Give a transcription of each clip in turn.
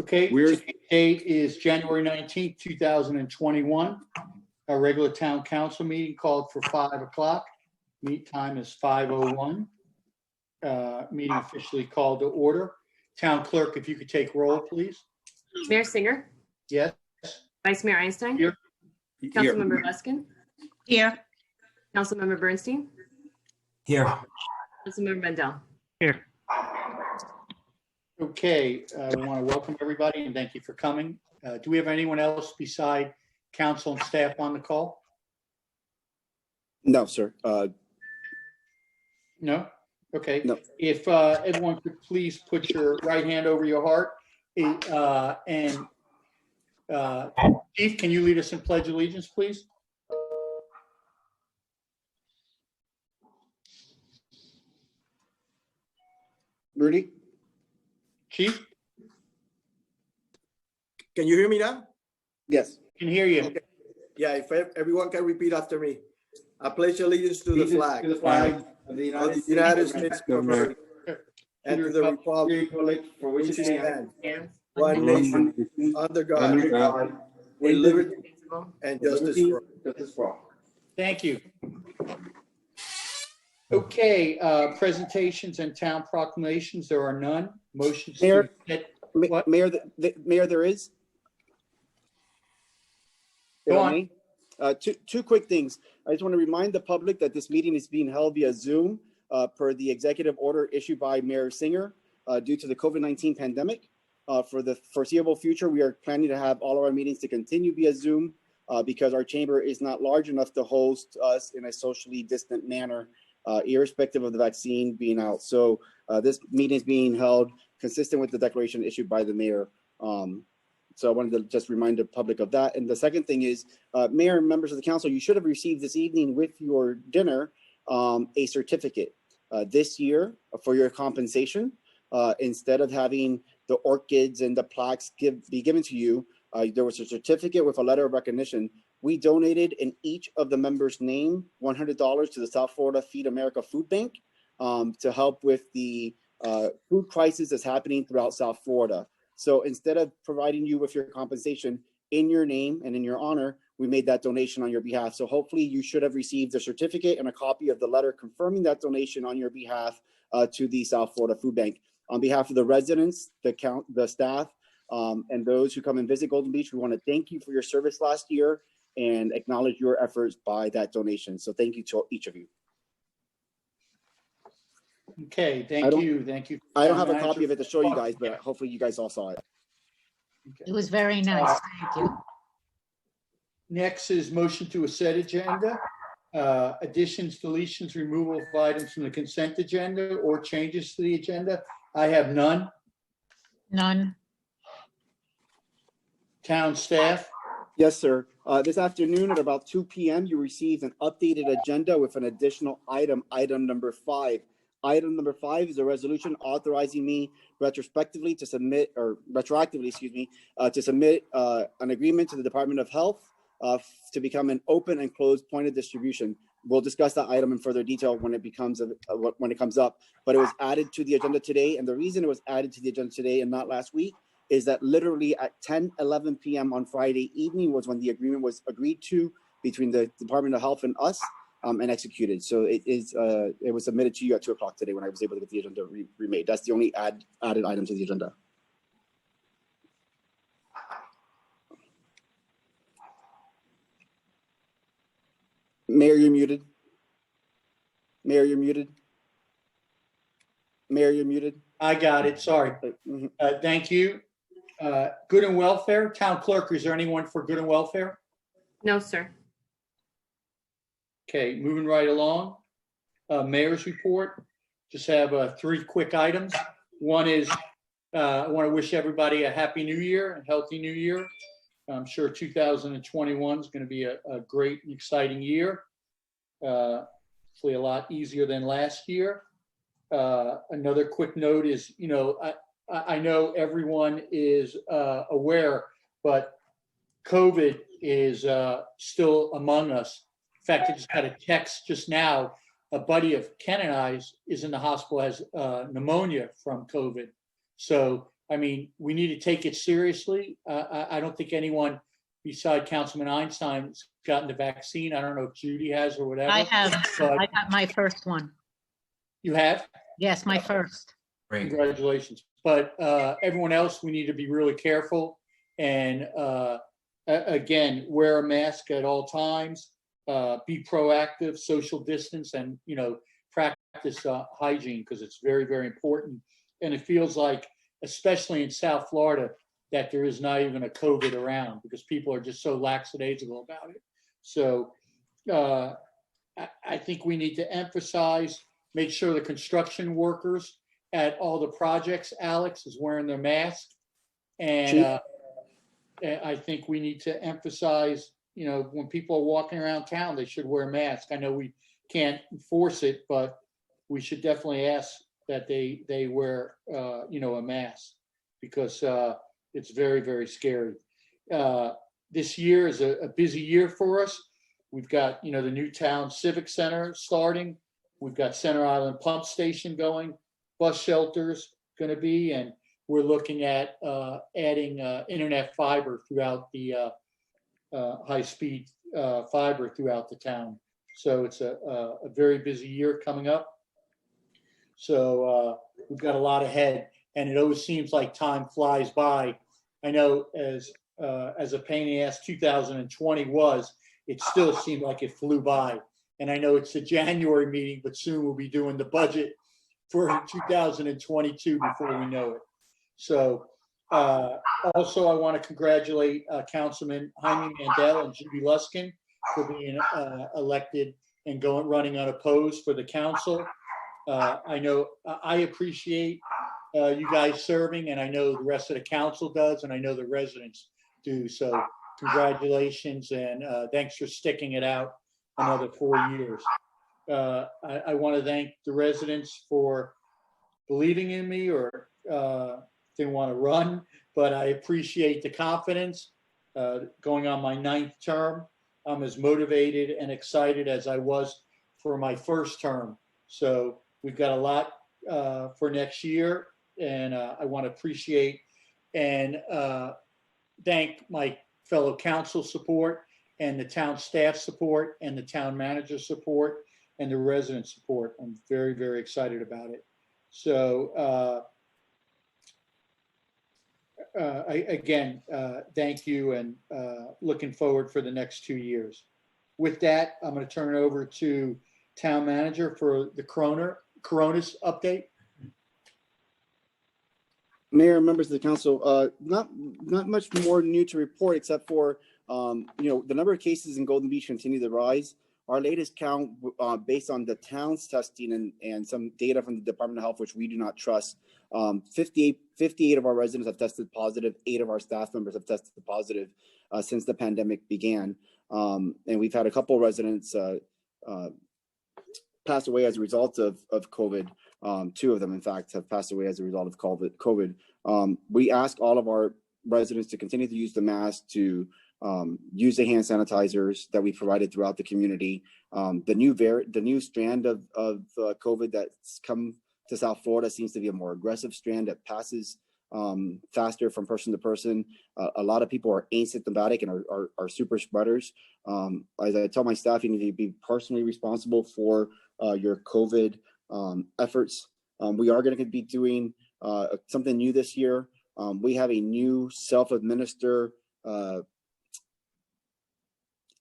Okay, Where's- today's date is January 19th, 2021. Our regular town council meeting called for 5 o'clock. Meet time is 5:01. Meeting officially called to order. Town clerk, if you could take roll, please. Mayor Singer, Yes, Vice Mayor Einstein, Here. Councilmember Luskin, Here. Councilmember Bernstein, Here. Councilmember Mendel. okay. We want to welcome everybody and thank you for coming. Do we have anyone else beside council and staff on the call? No, sir. No? Okay. No. If everyone could please put your right hand over your heart. And Chief, can you lead us in pledge allegiance, please? Rudy? Chief, Can you hear me now? Yes. can hear you. Okay. Yeah, if everyone can repeat after me. I pledge allegiance to the flag To the flag of the of the United United States States of America and to the republic for which which it stands And one nation under God, with liberty indivisible. and justice for all. Justice for all. Thank you. Okay, presentations and town proclamations, there are none. Motions to Mayor? set- What? Mayor, Mayor, there is. Go on. Me? Two quick things. I just want to remind the public that this meeting is being held via Zoom per the executive order issued by Mayor Singer due to the COVID-19 pandemic. For the foreseeable future, we are planning to have all of our meetings to continue via Zoom because our chamber is not large enough to host us in a socially distant manner, irrespective of the vaccine being out. So this meeting is being held consistent with the declaration issued by the mayor. So I wanted to just remind the public of that. And the second thing is, Mayor and members of the council, you should have received this evening with your dinner a certificate this year for your compensation. Instead of having the orchids and the plaques be given to you, there was a certificate with a letter of recognition. We donated in each of the members' name $100 to the South Florida Feed America Food Bank to help with the food crisis that's happening throughout South Florida. So instead of providing you with your compensation in your name and in your honor, we made that donation on your behalf. So hopefully you should have received a certificate and a copy of the letter confirming that donation on your behalf to the South Florida Food Bank. On behalf of the residents, the staff, and those who come and visit Golden Beach, we want to thank you for your service last year and acknowledge your efforts by that donation. So thank you to each of you. Okay, I thank don't- you, thank you. I don't have a Town copy of it to show you guys, but Yeah. hopefully you guys all saw it. It was very nice. Thank you. Next is motion to a set agenda. Additions, deletions, removal of items from the consent agenda or changes to the agenda. I have none. None. Town staff, Yes, sir. This afternoon at about 2 p.m., you received an updated agenda with an additional item number 5. Item number 5 is a resolution authorizing me retroactively, to submit an agreement to the Department of Health to become an open and closed point of distribution. We'll discuss that item in further detail when it comes up, but it was added to the agenda today. And the reason it was added to the agenda today and not last week is that literally at 10:11 p.m. on Friday evening was when the agreement was agreed to between the Department of Health and us and executed. So it was submitted to you at 2 o'clock today when I was able to get the agenda remade. That's the only added item to the agenda. Mayor, you're muted. Mayor, you're muted. Mayor, you're muted. I got it, sorry. Mhm. Thank you. Good and welfare, town clerk, is there anyone for good and welfare? No, sir. Okay, moving right along. Mayor's report, just have 3 quick items. One is, I want to wish everybody a happy new year, a healthy new year. I'm sure 2021 is going to be a great and exciting year. Hopefully a lot easier than last year. Another quick note is, I know everyone is aware, but COVID is still among us. In fact, I just got a text just now. A buddy of Ken and I's is in the hospital, has pneumonia from COVID. So I mean, we need to take it seriously. I don't think anyone beside Councilman Einstein's gotten the vaccine. I don't know if Judy has or whatever. I have, But I got my first one. you have? Yes, my first. Great. Congratulations. But everyone else, we need to be really careful. And again, wear a mask at all times, be proactive, social distance, and, you know, practice hygiene, because it's very, very important. And it feels like, especially in South Florida, that there is not even a COVID around because people are just so lackadaisical about it. So I think we need to emphasize, make sure the construction workers at all the projects, Alex, is wearing their mask. And I think we need to emphasize, you know, when people are walking around town, they should wear masks. I know we can't enforce it, but we should definitely ask that they wear, you know, a mask, because it's very, very scary. This year is a busy year for us. We've got, you know, the Newtown Civic Center starting. We've got Center Island Pump Station going, bus shelters going to be, and we're looking at adding internet fiber throughout the high-speed fiber throughout the town. So it's a very busy year coming up. So we've got a lot ahead, and it always seems like time flies by. I know as a pain in the ass 2020 was, it still seemed like it flew by. And I know it's a January meeting, but soon we'll be doing the budget for 2022 before we know it. So also I want to congratulate Councilman Jaime Mandel and Judy Luskin for being elected and running unopposed for the council. I know I appreciate you guys serving, and I know the rest of the council does, and I know the residents do. So congratulations, and thanks for sticking it out another 4 years. I want to thank the residents for believing in me, or didn't want to run, but I appreciate the confidence. Going on my 9th term, I'm as motivated and excited as I was for my first term. So we've got a lot for next year, and I want to appreciate and thank my fellow council support, and the town staff support, and the town manager support, and the resident support. I'm very, very excited about it. So again, thank you, and looking forward for the next 2 years. With that, I'm going to turn it over to town manager for the Coronas update. Mayor, members of the council, not much more new to report, except for, you know, the number of cases in Golden Beach continue to rise. Our latest count, based on the town's testing and some data from the Department of Health, which we do not trust, 58 of our residents have tested positive. 8 of our staff members have tested positive since the pandemic began. And we've had a couple of residents pass away as a result of COVID. 2 of them, in fact, have passed away as a result of COVID. We ask all of our residents to continue to use the mask, to use the hand sanitizers that we provided throughout the community. The new strand of COVID that's come to South Florida seems to be a more aggressive strand that passes faster from person to person. A lot of people are asymptomatic and are super spreaders. As I tell my staff, you need to be personally responsible for your COVID efforts. We are going to be doing something new this year. We have a new self-administer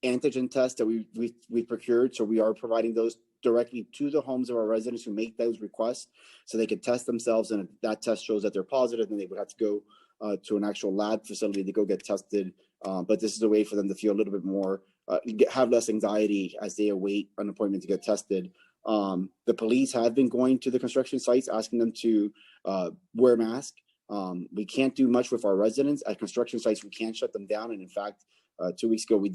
antigen test that we procured. So we are providing those directly to the homes of our residents who make those requests, so they could test themselves. And if that test shows that they're positive, then they would have to go to an actual lab facility to go get tested. But this is a way for them to feel a little bit more, have less anxiety as they await an appointment to get tested. The police have been going to the construction sites, asking them to wear masks. We can't do much with our residents at construction sites. We can't shut them down. And in fact, 2 weeks ago, we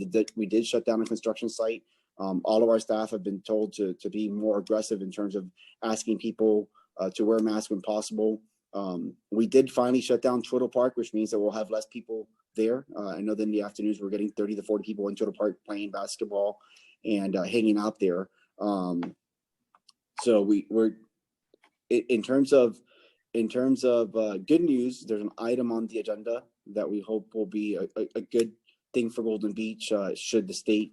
did shut down a construction site. All of our staff have been told to be more aggressive in terms of asking people to wear masks when possible. We did finally shut down Twiddle Park, which means that we'll have less people there. I know that in the afternoons we're getting 30 to 40 people in Twiddle Park playing basketball and hanging out there. So we're in terms of In terms of good news, there's an item on the agenda that we hope will be a good thing for Golden Beach should the state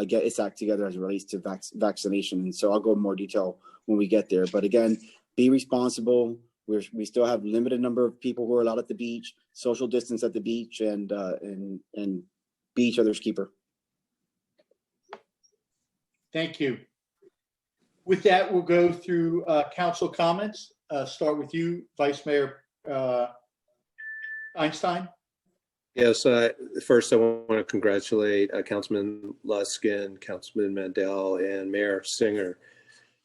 get its act together as it relates to vaccination. And so I'll go in more detail when we get there. But again, be responsible. We still have limited number of people who are allowed at the beach, social distance at the beach, and be each other's keeper. Thank you. With that, we'll go through council comments. Start with you, Vice Mayor Einstein. Yes, first I want to congratulate Councilman Luskin, Councilman Mandel, and Mayor Singer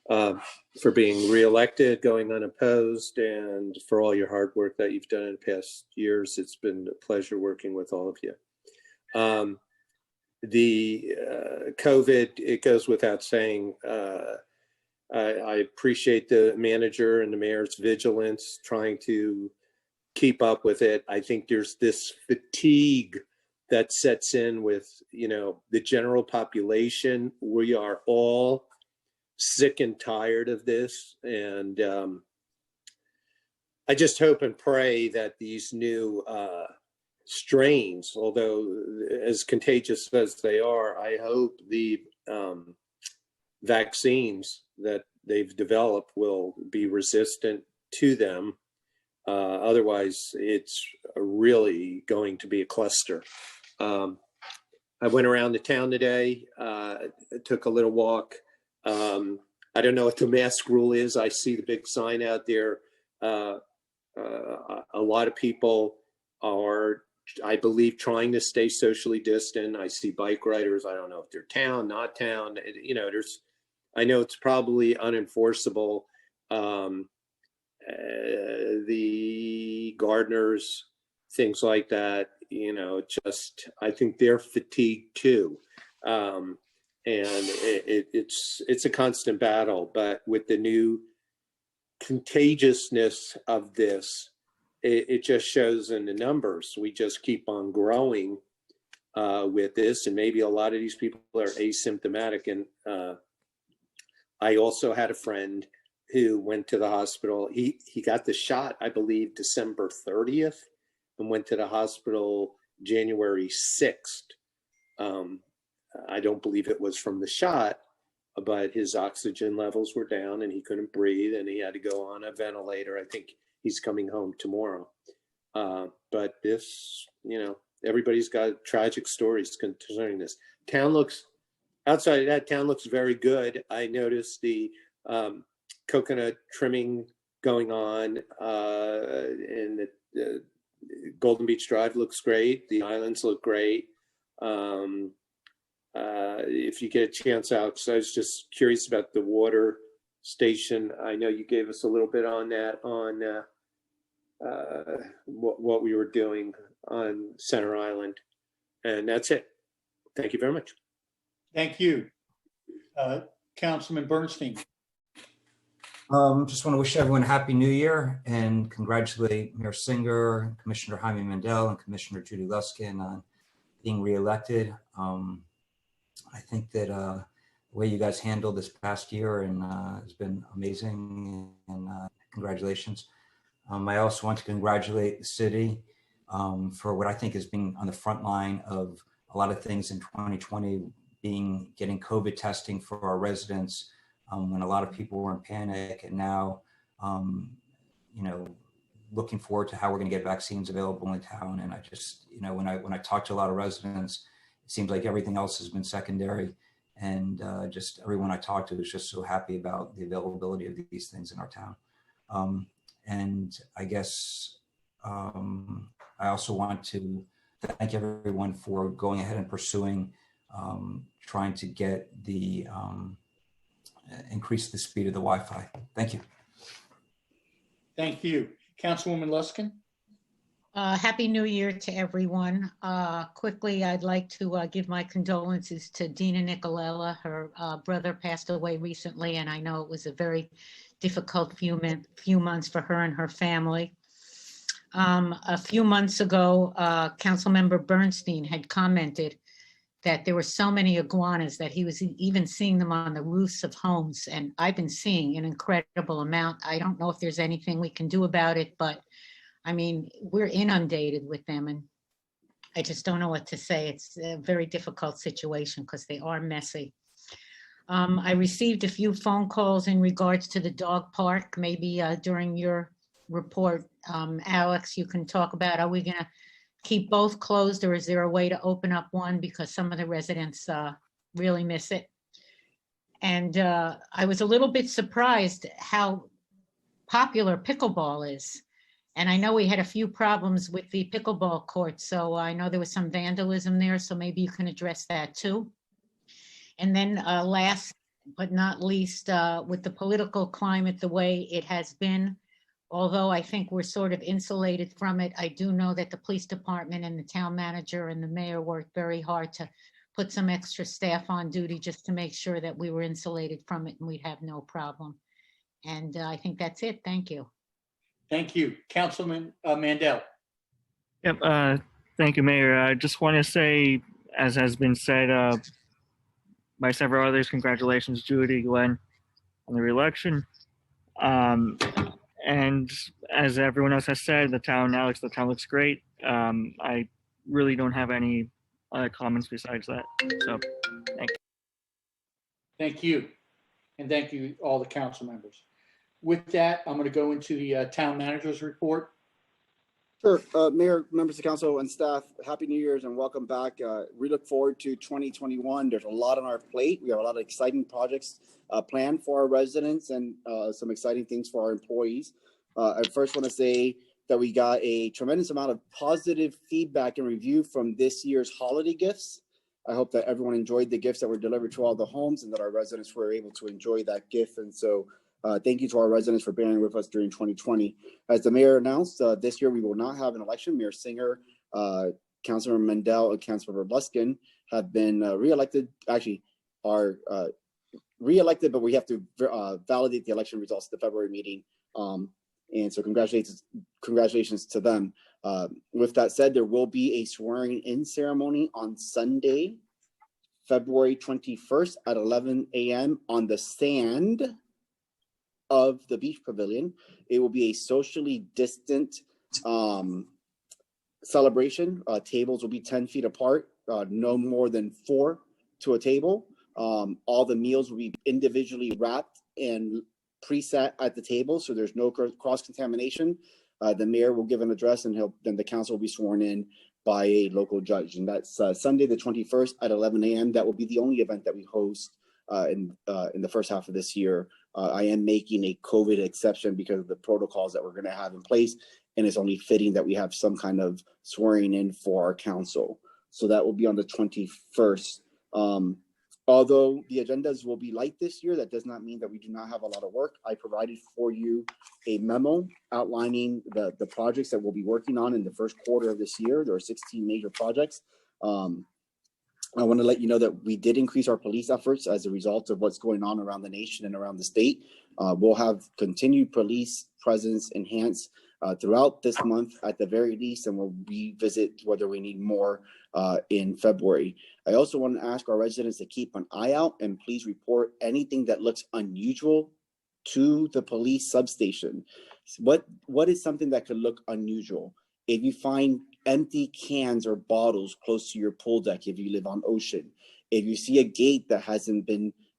for being reelected, going unopposed, and for all your hard work that you've done in the past years. It's been a pleasure working with all of you. The COVID, it goes without saying, I appreciate the manager and the mayor's vigilance trying to keep up with it. I think there's this fatigue that sets in with, the general population. We are all sick and tired of this. And I just hope and pray that these new strains, although as contagious as they are, I hope the vaccines that they've developed will be resistant to them. Otherwise, it's really going to be a cluster. I went around the town today, took a little walk. I don't know what the mask rule is. I see the big sign out there. A lot of people are, I believe, trying to stay socially distant. I see bike riders. I don't know if they're town, not town. I know it's probably unenforceable. The gardeners, things like that, I think they're fatigued too. And it's a constant battle, but with the new contagiousness of this, it just shows in the numbers. We just keep on growing with this, and maybe a lot of these people are asymptomatic. And I also had a friend who went to the hospital. He got the shot, I believe, December 30th, and went to the hospital January 6th. I don't believe it was from the shot, but his oxygen levels were down and he couldn't breathe and he had to go on a ventilator. I think he's coming home tomorrow. But this, everybody's got tragic stories concerning this. Outside of that, town looks very good. I noticed the coconut trimming going on, and the Golden Beach Drive looks great. The islands look great. If you get a chance out, so I was just curious about the water station. I know you gave us a little bit on that, on what we were doing on Center Island. And that's it. Thank you very much. Thank you. Councilman Bernstein. Just want to wish everyone a happy new year and congratulate Mayor Singer, Commissioner Jaime Mandel, and Commissioner Judy Luskin on being reelected. I think that the way you guys handled this past year and has been amazing, and congratulations. I also want to congratulate the city for what I think is being on the front line of a lot of things in 2020, getting COVID testing for our residents when a lot of people were in panic, and now, looking forward to how we're going to get vaccines available in town. And I just, when I talk to a lot of residents, it seems like everything else has been secondary, and just everyone I talk to is just so happy about the availability of these things in our town. And I guess I also want to thank everyone for going ahead and pursuing, trying to get the increase the speed of the Wi-Fi. Thank you. Thank you. Councilwoman Luskin. Happy New Year to everyone. Quickly, I'd like to give my condolences to Dina Nicolella. Her brother passed away recently, and I know it was a very difficult few months for her and her family. A few months ago, Councilmember Bernstein had commented that there were so many iguanas that he was even seeing them on the roofs of homes. And I've been seeing an incredible amount. I don't know if there's anything we can do about it, but I mean, we're inundated with them, and I just don't know what to say. It's a very difficult situation because they are messy. I received a few phone calls in regards to the dog park. Maybe during your report, Alex, you can talk about, are we going to keep both closed, or is there a way to open up one, because some of the residents really miss it? And I was a little bit surprised how popular pickleball is. And I know we had a few problems with the pickleball court, so I know there was some vandalism there, so maybe you can address that too. And then last but not least, with the political climate the way it has been, although I think we're sort of insulated from it, I do know that the police department and the town manager and the mayor worked very hard to put some extra staff on duty just to make sure that we were insulated from it and we'd have no problem. And I think that's it. Thank you. Thank you. Councilman Mandel. Yep. Thank you, Mayor. I just want to say, as has been said by several others, congratulations, Judy, Glenn, on the reelection. And as everyone else has said, the town looks great. I really don't have any other comments besides that. So, thank you. Thank you. And thank you, all the council members. With that, I'm going to go into the town manager's report. Sure. Mayor, members of council and staff, happy New Year's and welcome back. We look forward to 2021. There's a lot on our plate. We have a lot of exciting projects planned for our residents and some exciting things for our employees. I first want to say that we got a tremendous amount of positive feedback and review from this year's holiday gifts. I hope that everyone enjoyed the gifts that were delivered to all the homes and that our residents were able to enjoy that gift. And so thank you to our residents for bearing with us during 2020. As the mayor announced, this year we will not have an election. Mayor Singer, Councilmember Mandel, and Councilmember Luskin have been reelected, actually are reelected, but we have to validate the election results at the February meeting. And so congratulations to them. With that said, there will be a swearing in ceremony on Sunday, February 21st at 11 a.m. on the sand of the beach pavilion. It will be a socially distant celebration. Tables will be 10 feet apart, no more than 4 to a table. All the meals will be individually wrapped and preset at the table, so there's no cross-contamination. The mayor will give an address, and then the council will be sworn in by a local judge. And that's Sunday the 21st at 11 a.m. That will be the only event that we host in the first half of this year. I am making a COVID exception because of the protocols that we're going to have in place, and it's only fitting that we have some kind of swearing in for our council. So that will be on the 21st. Although the agendas will be light this year, that does not mean that we do not have a lot of work. I provided for you a memo outlining the projects that we'll be working on in the first quarter of this year. There are 16 major projects. I want to let you know that we did increase our police efforts as a result of what's going on around the nation and around the state. We'll have continued police presence enhanced throughout this month at the very least, and we'll revisit whether we need more in February. I also want to ask our residents to keep an eye out and please report anything that looks unusual to the police substation. What is something that could look unusual? If you find empty cans or bottles close to your pool deck, if you live on Ocean, if you see a gate that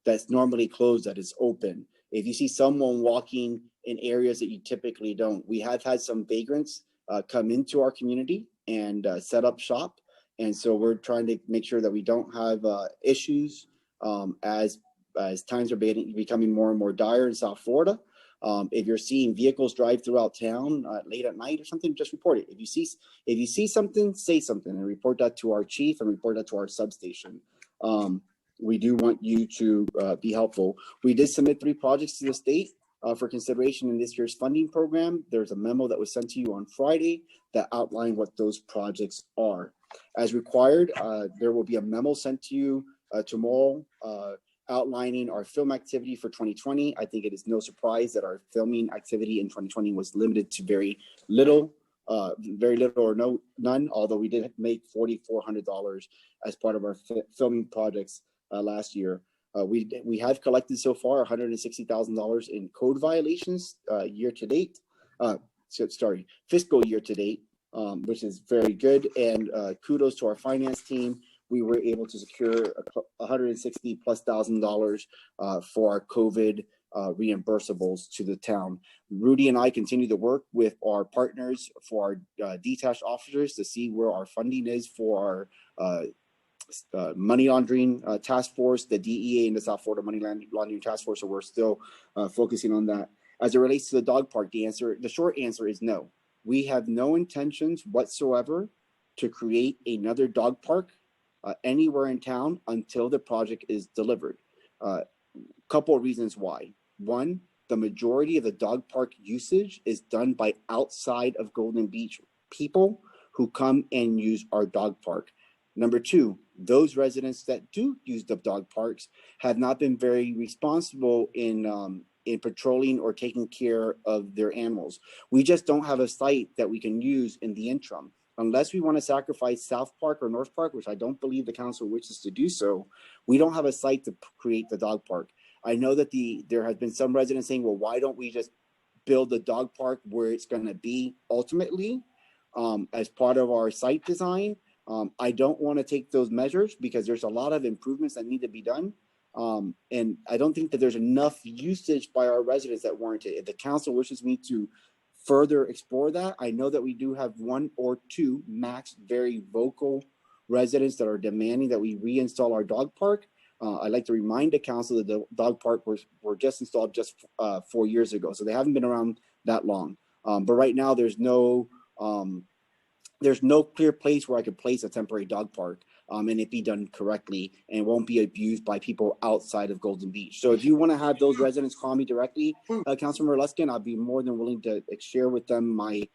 that's normally closed that is open, if you see someone walking in areas that you typically don't. We have had some vagrants come into our community and set up shop. And so we're trying to make sure that we don't have issues as times are becoming more and more dire in South Florida. If you're seeing vehicles drive throughout town late at night or something, just report it. If you see something, say something and report that to our chief and report that to our substation. We do want you to be helpful. We did submit 3 projects to the state for consideration in this year's funding program. There's a memo that was sent to you on Friday that outlined what those projects are. As required, there will be a memo sent to you tomorrow outlining our film activity for 2020. I think it is no surprise that our filming activity in 2020 was limited to very little very little or none, although we did make $4,400 as part of our filming projects last year. We have collected so far $160,000 in code violations year to date. Fiscal year to date, which is very good. And kudos to our finance team. We were able to secure $160,000+ for our COVID reimbursables to the town. Rudy and I continue to work with our partners for our detached officers to see where our funding is for our money laundering task force, the DEA and the South Florida Money Laundering Task Force. So we're still focusing on that. As it relates to the dog park, the short answer is no. We have no intentions whatsoever to create another dog park anywhere in town until the project is delivered. Couple of reasons why. One, the majority of the dog park usage is done by outside of Golden Beach people who come and use our dog park. Number two, those residents that do use the dog parks have not been very responsible in patrolling or taking care of their animals. We just don't have a site that we can use in the interim. Unless we want to sacrifice South Park or North Park, which I don't believe the council wishes to do so, we don't have a site to create the dog park. I know that there has been some residents saying, well, why don't we just build the dog park where it's going to be ultimately as part of our site design? I don't want to take those measures because there's a lot of improvements that need to be done. And I don't think that there's enough usage by our residents that warrant it. If the council wishes me to further explore that, I know that we do have one or two max very vocal residents that are demanding that we reinstall our dog park. I'd like to remind the council that the dog park were just installed just 4 years ago, so they haven't been around that long. But right now, there's no clear place where I could place a temporary dog park and it be done correctly and won't be abused by people outside of Golden Beach. So if you want to have those residents call me directly, Councilmember Luskin, I'll be more than willing to share with them my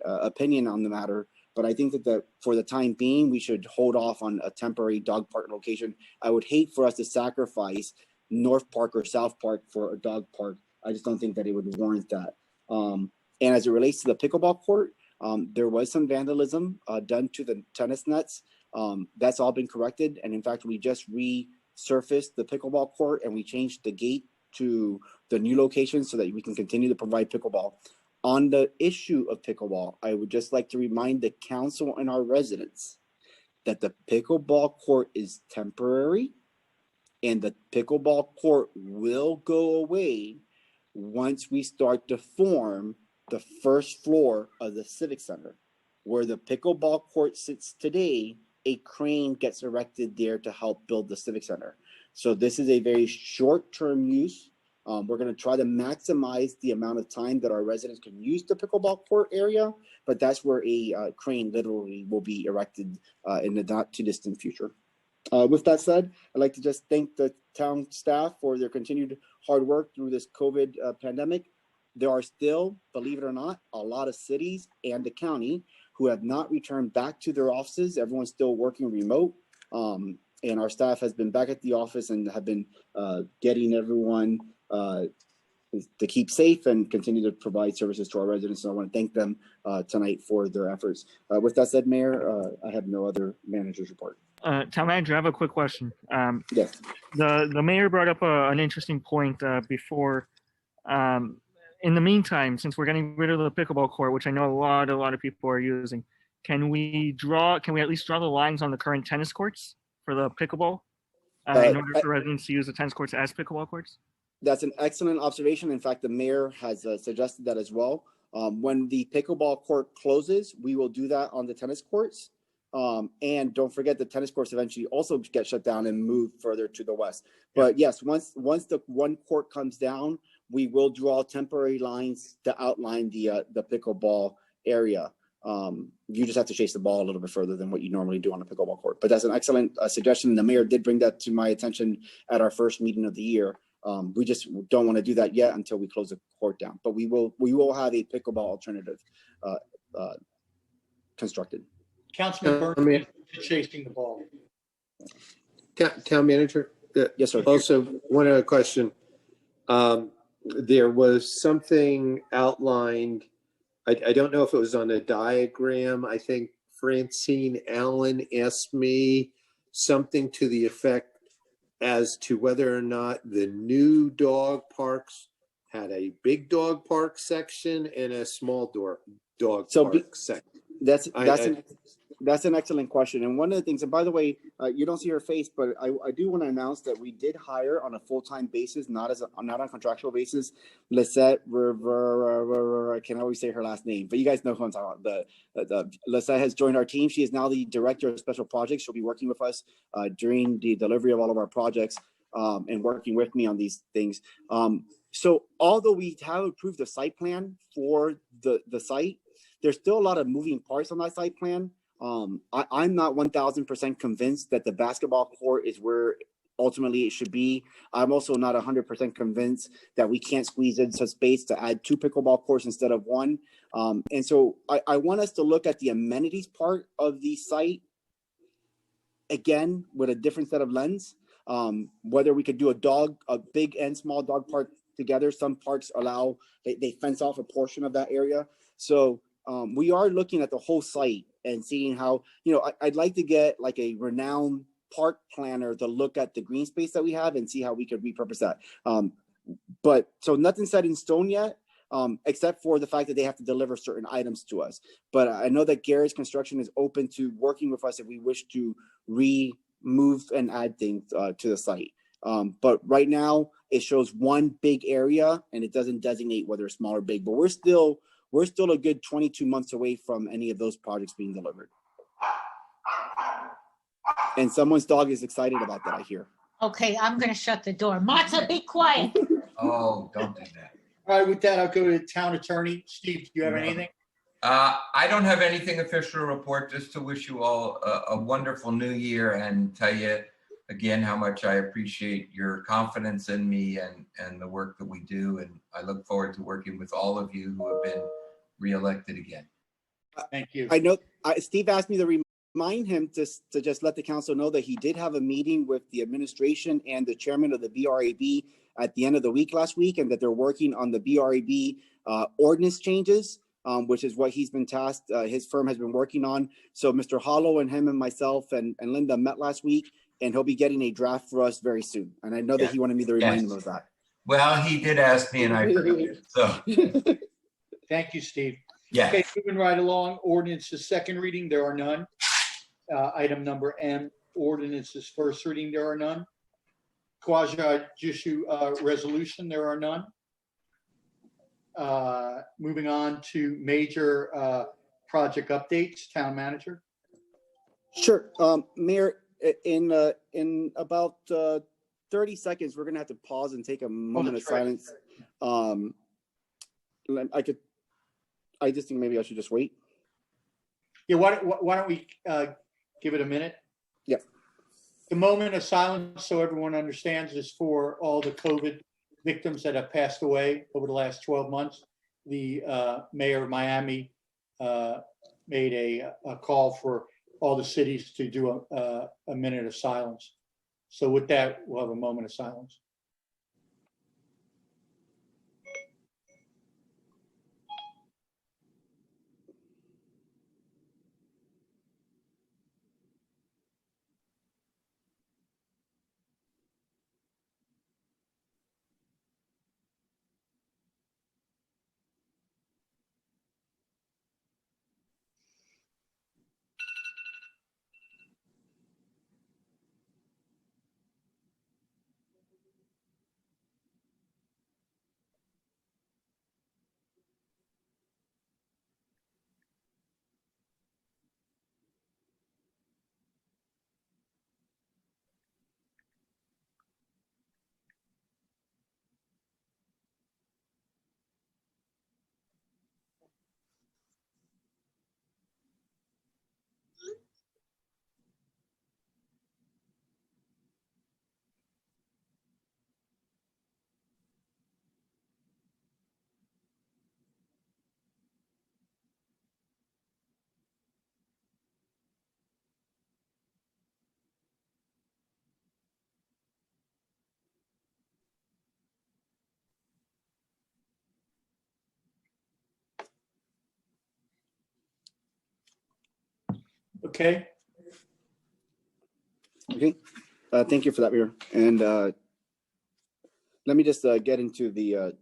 opinion on the matter. But I think that for the time being, we should hold off on a temporary dog park location. I would hate for us to sacrifice North Park or South Park for a dog park. I just don't think that it would warrant that. And as it relates to the pickleball court, there was some vandalism done to the tennis nets. That's all been corrected. And in fact, we just resurfaced the pickleball court and we changed the gate to the new location so that we can continue to provide pickleball. On the issue of pickleball, I would just like to remind the council and our residents that the pickleball court is temporary and the pickleball court will go away once we start to form the first floor of the Civic Center. Where the pickleball court sits today, a crane gets erected there to help build the Civic Center. So this is a very short-term use. We're going to try to maximize the amount of time that our residents can use the pickleball court area, but that's where a crane literally will be erected in the not too distant future. With that said, I'd like to just thank the town staff for their continued hard work through this COVID pandemic. There are still, believe it or not, a lot of cities and the county who have not returned back to their offices. Everyone's still working remote. And our staff has been back at the office and have been getting everyone to keep safe and continue to provide services to our residents. So I want to thank them tonight for their efforts. With that said, Mayor, I have no other manager's report. Town Manager, I have a quick question. Yes. The mayor brought up an interesting point before. In the meantime, since we're getting rid of the pickleball court, which I know a lot of people are using, can we at least draw the lines on the current tennis courts for the pickleball in order for residents to use the tennis courts as pickleball courts? That's an excellent observation. In fact, the mayor has suggested that as well. When the pickleball court closes, we will do that on the tennis courts. And don't forget the tennis courts eventually also get shut down and move further to the west. But yes, once the one court comes down, we will draw temporary lines to outline the pickleball area. You just have to chase the ball a little bit further than what you normally do on a pickleball court. But that's an excellent suggestion. And the mayor did bring that to my attention at our first meeting of the year. We just don't want to do that yet until we close the court down. But we will have a pickleball alternative constructed. Councilman Bernstein is chasing the ball. Town Manager? Yes, sir. Also, one other question. There was something outlined I don't know if it was on a diagram. I think Francine Allen asked me something to the effect as to whether or not the new dog parks had a big dog park section and a small dog So park section. That's I- that's I- an that's an excellent question. And one of the things, and by the way, you don't see her face, but I do want to announce that we did hire on a full-time basis, not on a contractual basis, Lisette I can't always say her last name, but you guys know who I'm talking about. The Lisette has joined our team. She is now the director of special projects. She'll be working with us during the delivery of all of our projects and working with me on these things. So although we have approved the site plan for the site, there's still a lot of moving parts on that site plan. I'm not 1000% convinced that the basketball court is where ultimately it should be. I'm also not 100% convinced that we can't squeeze in some space to add 2 pickleball courts instead of 1. And so I want us to look at the amenities part of the site again with a different set of lens. Whether we could do a big and small dog park together. Some parks allow, they fence off a portion of that area. So we are looking at the whole site and seeing how, I'd like to get like a renowned park planner to look at the green space that we have and see how we could repurpose that. But so nothing set in stone yet, except for the fact that they have to deliver certain items to us. But I know that Garrett's Construction is open to working with us if we wish to remove and add things to the site. But right now it shows one big area and it doesn't designate whether it's small or big, but we're still a good 22 months away from any of those projects being delivered. And someone's dog is excited about that, I hear. Okay, I'm gonna shut the door. Martha, be quiet. Oh, don't do that. All right, with that, I'll go to the town attorney. Steve, do you have No. anything? I don't have anything official to report, just to wish you all a wonderful new year and tell you again how much I appreciate your confidence in me and the work that we do. And I look forward to working with all of you who have been reelected again. Thank you. I know Steve asked me to remind him to just let the council know that he did have a meeting with the administration and the chairman of the BRAB at the end of the week last week, and that they're working on the BRAB ordinance changes, which is what he's been tasked. His firm has been working on. So Mr. Hollow and him and myself and Linda met last week, and he'll be getting a draft for us very soon. And I know that he wanted me to remind him of that. Well, he did ask me and I forgot. So, Thank you, Steve. yeah. Okay, moving right along, ordinances second reading, there are none. Item number M, ordinances first reading, there are none. Quasi judicial resolution, there are none. Moving on to major project updates, town manager. Sure. Mayor, in about 30 seconds, we're going to have to pause and take a moment of that's right. silence. I just think maybe I should just wait. Yeah, why don't we give it a minute? Yep. The moment of silence, so everyone understands, is for all the COVID victims that have passed away over the last 12 months. The mayor of Miami made a call for all the cities to do a minute of silence. So with that, we'll have a moment of silence. Okay, Okay, thank you for that, Mayor. And let me just get into the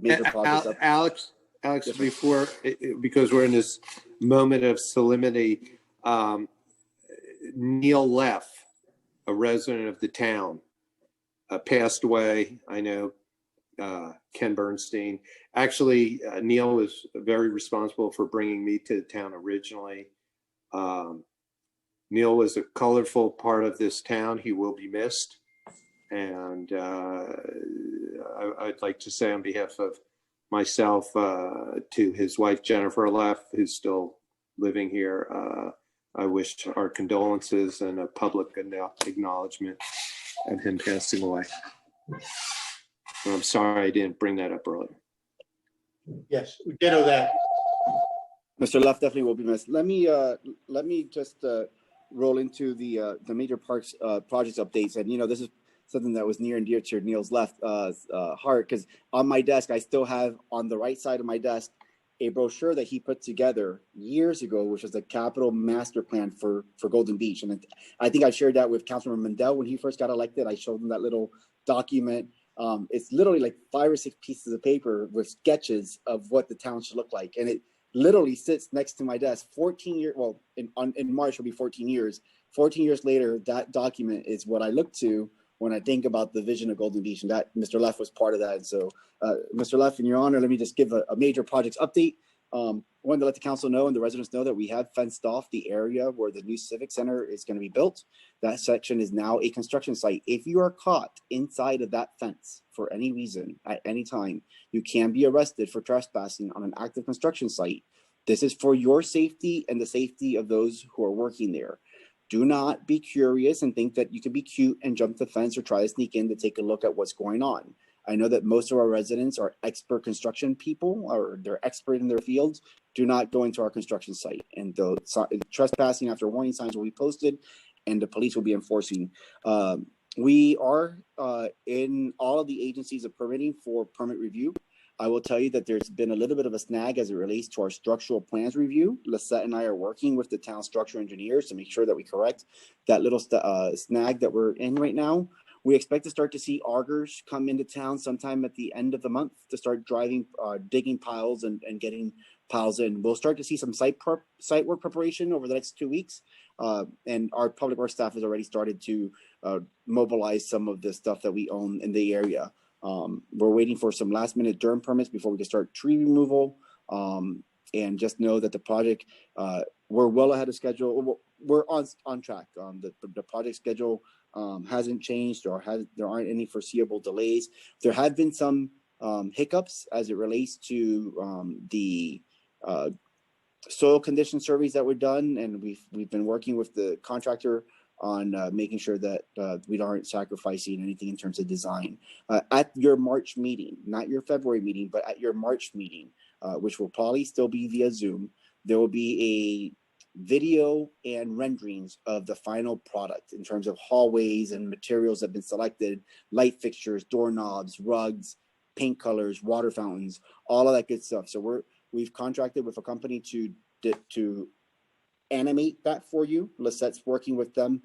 major projects. Alex, Yes, sir. before, because we're in this moment of solemnity, Neil Leff, a resident of the town, passed away. I know Ken Bernstein. Actually, Neil was very responsible for bringing me to the town originally. Neil was a colorful part of this town. He will be missed. And I'd like to say on behalf of myself to his wife, Jennifer Leff, who's still living here, I wish our condolences and a public acknowledgement of him passing away. And I'm sorry I didn't bring that up earlier. yes, we ditto that. Mr. Leff definitely will be missed. Let me just roll into the major parks projects updates. And this is something that was near and dear to Neil's heart, because on my desk I still have on the right side of my desk a brochure that he put together years ago, which was the capital master plan for Golden Beach. And I think I shared that with Councilman Mendel when he first got elected. I showed him that little document. It's literally like 5 or 6 pieces of paper with sketches of what the town should look like, and it literally sits next to my desk. 14 years, well, in March will be 14 years. 14 years later, that document is what I look to when I think about the vision of Golden Beach, and that Mr. Leff was part of that. And so, Mr. Leff, in your honor, let me just give a major projects update. I wanted to let the council know and the residents know that we have fenced off the area where the new Civic Center is going to be built. That section is now a construction site. If you are caught inside of that fence for any reason at any time, you can be arrested for trespassing on an active construction site. This is for your safety and the safety of those who are working there. Do not be curious and think that you can be cute and jump the fence or try to sneak in to take a look at what's going on. I know that most of our residents are expert construction people, or they're expert in their fields. Do not go into our construction site, and the trespassing after warning signs will be posted and the police will be enforcing. We are in all of the agencies of permitting for permit review. I will tell you that there's been a little bit of a snag as it relates to our structural plans review. Lisette and I are working with the town structural engineers to make sure that we correct that little snag that we're in right now. We expect to start to see augers come into town sometime at the end of the month to start digging piles and getting piles in. We'll start to see some site work preparation over the next 2 weeks. And our public works staff has already started to mobilize some of the stuff that we own in the area. We're waiting for some last minute DERM permits before we can start tree removal. And just know that the project, we're well ahead of schedule. We're on track. The project schedule hasn't changed, or there aren't any foreseeable delays. There have been some hiccups as it relates to the soil condition surveys that were done, and we've been working with the contractor on making sure that we aren't sacrificing anything in terms of design. At your March meeting, not your February meeting, but at your March meeting, which will probably still be via Zoom, there will be a video and renderings of the final product in terms of hallways and materials that have been selected, light fixtures, doorknobs, rugs, paint colors, water fountains, all of that good stuff. So we've contracted with a company to animate that for you. Lisette's working with them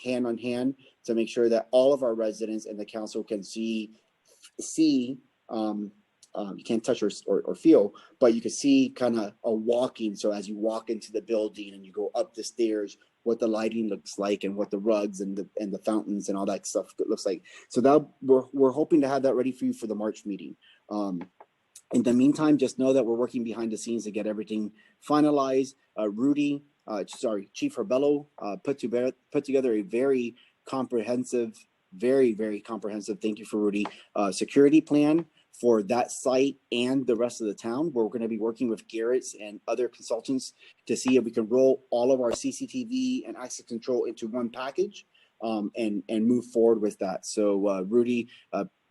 hand on hand to make sure that all of our residents and the council can see you can't touch or feel, but you can see kind of a walking. So as you walk into the building and you go up the stairs, what the lighting looks like and what the rugs and the fountains and all that stuff looks like. So that we're hoping to have that ready for you for the March meeting. In the meantime, just know that we're working behind the scenes to get everything finalized. Chief Herbello put together a very comprehensive, very comprehensive, thank you for Rudy, security plan for that site and the rest of the town. We're going to be working with Garrett's and other consultants to see if we can roll all of our CCTV and access control into one package and move forward with that. So Rudy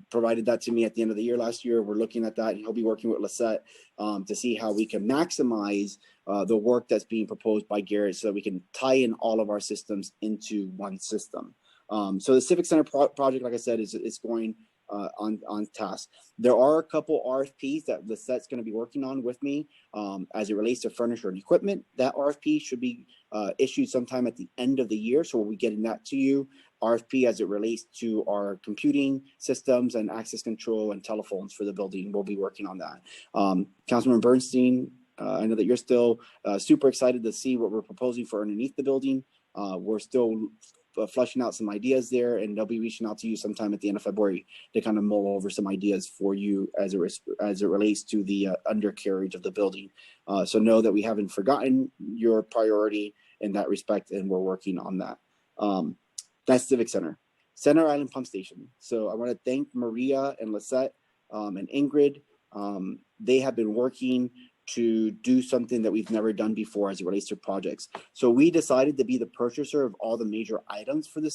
provided that to me at the end of the year last year. We're looking at that, and he'll be working with Lisette to see how we can maximize the work that's being proposed by Garrett so that we can tie in all of our systems into one system. So the Civic Center project, like I said, is going on task. There are a couple RFPs that Lisette's going to be working on with me as it relates to furniture and equipment. That RFP should be issued sometime at the end of the year, so we'll be getting that to you. RFP as it relates to our computing systems and access control and telephones for the building. We'll be working on that. Councilman Bernstein, I know that you're still super excited to see what we're proposing for underneath the building. We're still fleshing out some ideas there, and they'll be reaching out to you sometime at the end of February to kind of mull over some ideas for you as it relates to the undercarriage of the building. So know that we haven't forgotten your priority in that respect, and we're working on that. That's Civic Center. Center Island Pump Station. So I want to thank Maria and Lisette and Ingrid. They have been working to do something that we've never done before as it relates to projects. So we decided to be the purchaser of all the major items for the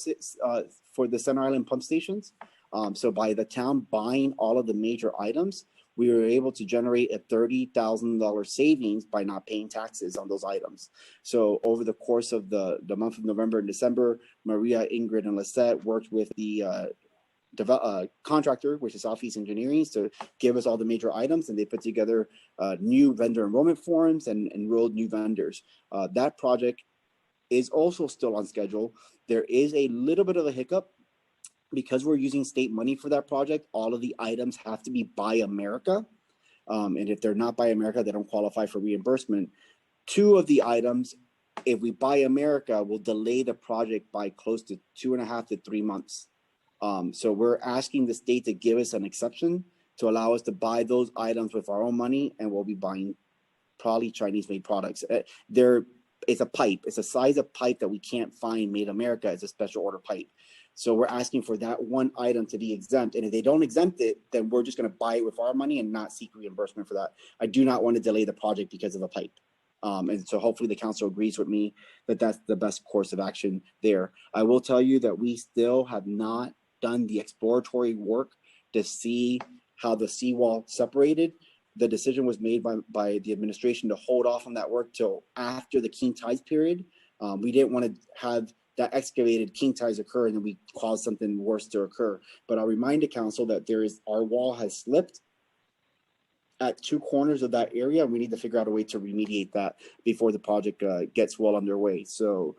Center Island pump stations. So by the town buying all of the major items, we were able to generate a $30,000 savings by not paying taxes on those items. So over the course of the month of November and December, Maria, Ingrid, and Lisette worked with the contractor, which is Southeast Engineering, to give us all the major items, and they put together new vendor enrollment forms and enrolled new vendors. That project is also still on schedule. There is a little bit of a hiccup because we're using state money for that project. All of the items have to be Buy America, and if they're not Buy America, they don't qualify for reimbursement. 2 of the items, if we Buy America, will delay the project by close to 2.5 to 3 months. So we're asking the state to give us an exception to allow us to buy those items with our own money, and we'll be buying probably Chinese-made products. It's a pipe. It's a size of pipe that we can't find made in America. It's a special order pipe. So we're asking for that one item to be exempt. And if they don't exempt it, then we're just going to buy it with our money and not seek reimbursement for that. I do not want to delay the project because of a pipe. And so hopefully the council agrees with me that that's the best course of action there. I will tell you that we still have not done the exploratory work to see how the seawall separated. The decision was made by the administration to hold off on that work till after the king tides period. We didn't want to have that excavated king tides occur and then we cause something worse to occur. But I'll remind the council that our wall has slipped at 2 corners of that area. We need to figure out a way to remediate that before the project gets well underway. So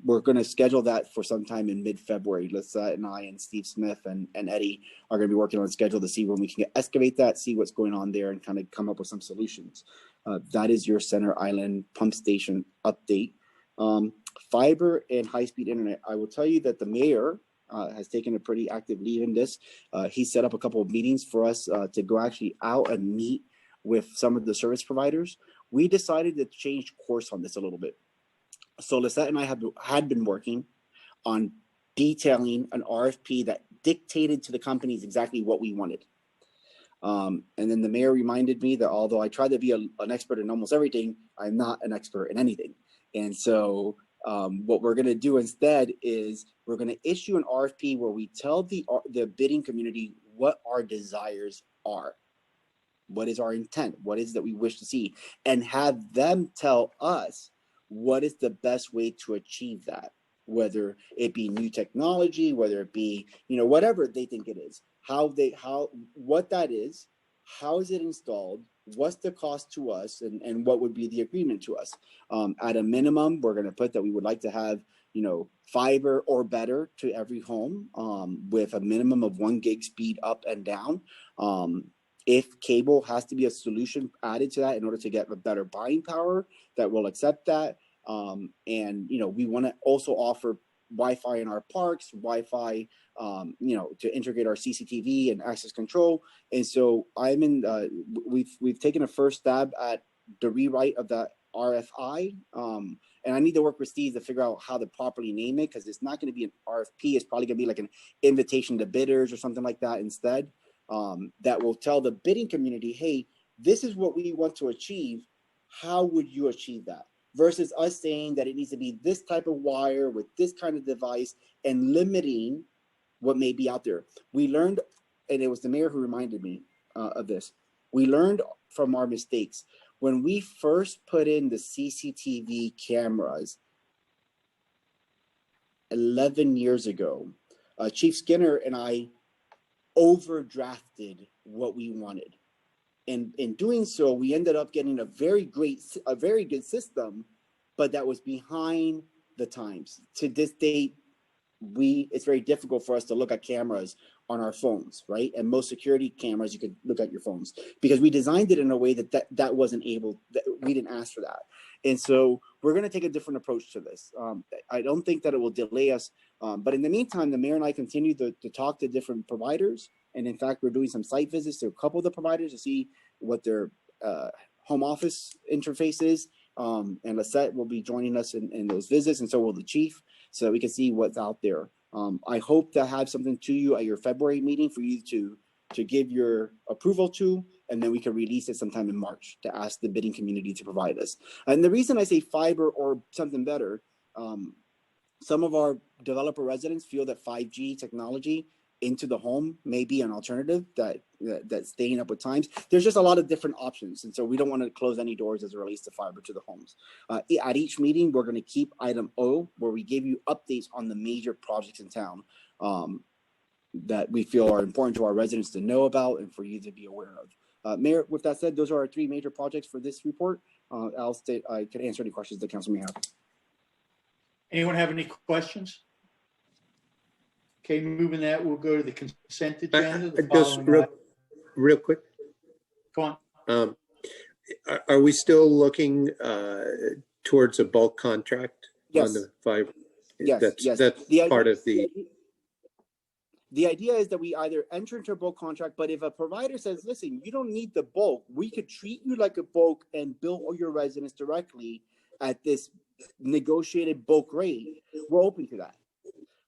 we're going to schedule that for sometime in mid-February. Lisette and I and Steve Smith and Eddie are going to be working on a schedule to see when we can excavate that, see what's going on there, and kind of come up with some solutions. That is your Center Island pump station update. Fiber and high-speed internet. I will tell you that the mayor has taken a pretty active lead in this. He set up a couple of meetings for us to go actually out and meet with some of the service providers. We decided to change course on this a little bit. So Lisette and I had been working on detailing an RFP that dictated to the companies exactly what we wanted. And then the mayor reminded me that although I try to be an expert in almost everything, I'm not an expert in anything. And so what we're going to do instead is we're going to issue an RFP where we tell the bidding community what our desires are. What is our intent? What is that we wish to see? And have them tell us what is the best way to achieve that, whether it be new technology, whether it be, whatever they think it is, what that is, how is it installed, what's the cost to us, and what would be the agreement to us. At a minimum, we're going to put that we would like to have, fiber or better to every home with a minimum of 1 gig speed up and down. If cable has to be a solution added to that in order to get a better buying power, that will accept that. And, we want to also offer Wi-Fi in our parks, Wi-Fi, to integrate our CCTV and access control. And so we've taken a first stab at the rewrite of that RFI. And I need to work with Steve to figure out how to properly name it, because it's not going to be an RFP. It's probably going to be like an invitation to bidders or something like that instead. That will tell the bidding community, hey, this is what we want to achieve. How would you achieve that? Versus us saying that it needs to be this type of wire with this kind of device and limiting what may be out there. We learned, and it was the mayor who reminded me of this. We learned from our mistakes. When we first put in the CCTV cameras 11 years ago, Chief Skinner and I overdrafted what we wanted. And in doing so, we ended up getting a very good system, but that was behind the times. To this date, it's very difficult for us to look at cameras on our phones, right? And most security cameras, you could look at your phones because we designed it in a way that wasn't able, that we didn't ask for that. And so we're going to take a different approach to this. I don't think that it will delay us. But in the meantime, the mayor and I continue to talk to different providers. And in fact, we're doing some site visits to a couple of the providers to see what their home office interface is. And Lisette will be joining us in those visits, and so will the chief, so that we can see what's out there. I hope to have something to you at your February meeting for you to give your approval to, and then we can release it sometime in March to ask the bidding community to provide us. And the reason I say fiber or something better, some of our developer residents feel that 5G technology into the home may be an alternative that's staying up with times. There's just a lot of different options. And so we don't want to close any doors as it relates to fiber to the homes. At each meeting, we're going to keep item O, where we give you updates on the major projects in town that we feel are important to our residents to know about and for you to be aware of. Mayor, with that said, those are our 3 major projects for this report. I could answer any questions the council may have. Anyone have any questions? Okay, moving that, we'll go to the consent agenda. The Just following real quick. Go on. Are we still looking towards a bulk contract Yes. on the fiber? Yes, yes. That's part of the. The idea is that we either enter into a bulk contract, but if a provider says, listen, you don't need the bulk, we could treat you like a bulk and bill all your residents directly at this negotiated bulk rate, we're open to that.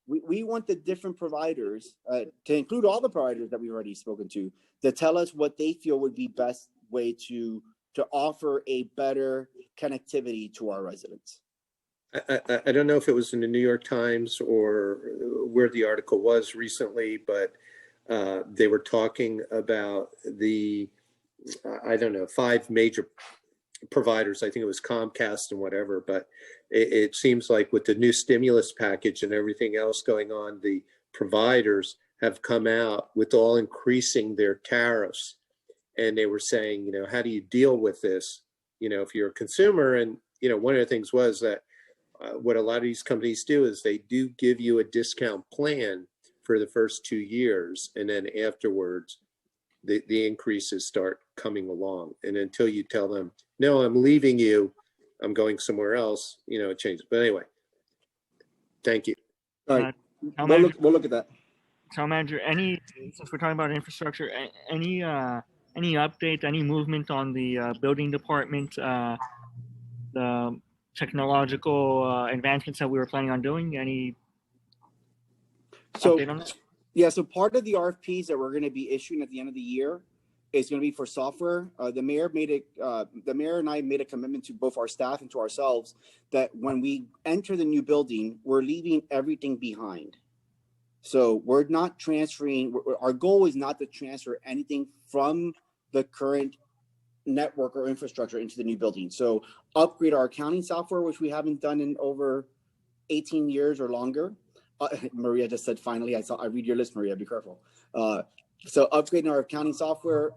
We want the different providers, to include all the providers that we've already spoken to tell us what they feel would be best way to offer a better connectivity to our residents. I don't know if it was in the New York Times or where the article was recently, but they were talking about the, 5 major providers. I think it was Comcast and whatever, but it seems like with the new stimulus package and everything else going on, the providers have come out with all increasing their tariffs. And they were saying, how do you deal with this? If you're a consumer, and, one of the things was that what a lot of these companies do is they do give you a discount plan for the first 2 years. And then afterwards, the increases start coming along. And until you tell them, no, I'm leaving you, I'm going somewhere else, it changes. But anyway, thank you. All right, Town we'll look at that. Town manager, since we're talking about infrastructure, any update, any movement on the building department, the technological advancements that we were planning on doing? Any update on that? Yeah, so part of the RFPs that we're going to be issuing at the end of the year is going to be for software. The mayor and I made a commitment to both our staff and to ourselves that when we enter the new building, we're leaving everything behind. So we're not transferring. Our goal is not to transfer anything from the current network or infrastructure into the new building. So upgrade our accounting software, which we haven't done in over 18 years or longer. Maria just said, finally, I read your list, Maria, be careful. So upgrading our accounting software,